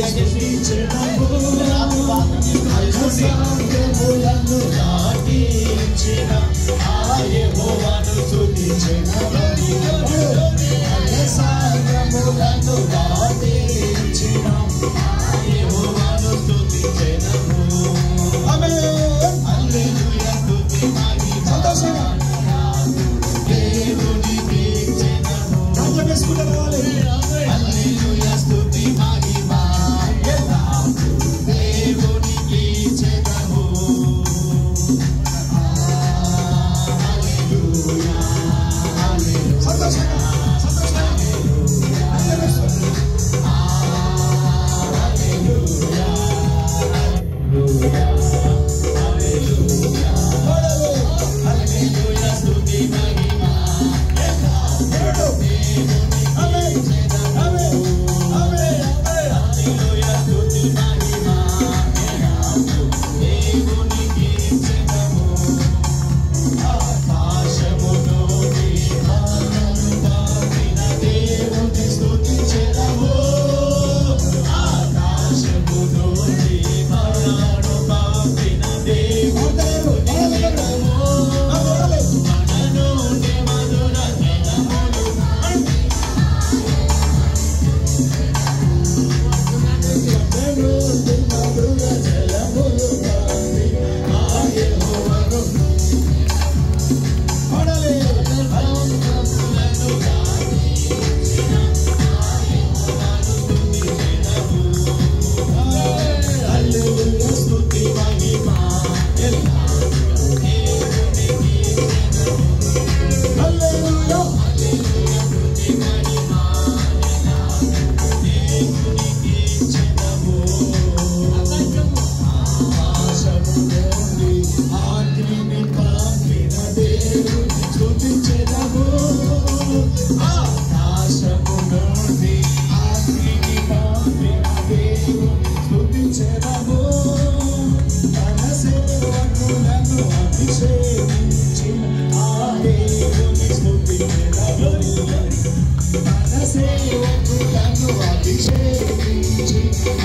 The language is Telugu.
స్తుతించెదము సాగములను దాటించిన ఆ యెహోవాను స్తుతించెదము సాగములను దాటించిన ఆ యెహోవాను స్తుతించెదము ఆమేన్ హల్లెలూయా స్తుతి మహిమ దేవునికి చెదము రాజు వేసుకుంటారు హల్లెలూయా స్తుతి మహిమ దేవునికి చెదము హల్లెలూయా హల్లెలూయా సంతోషంగా Say what you can do, I'll be shaking.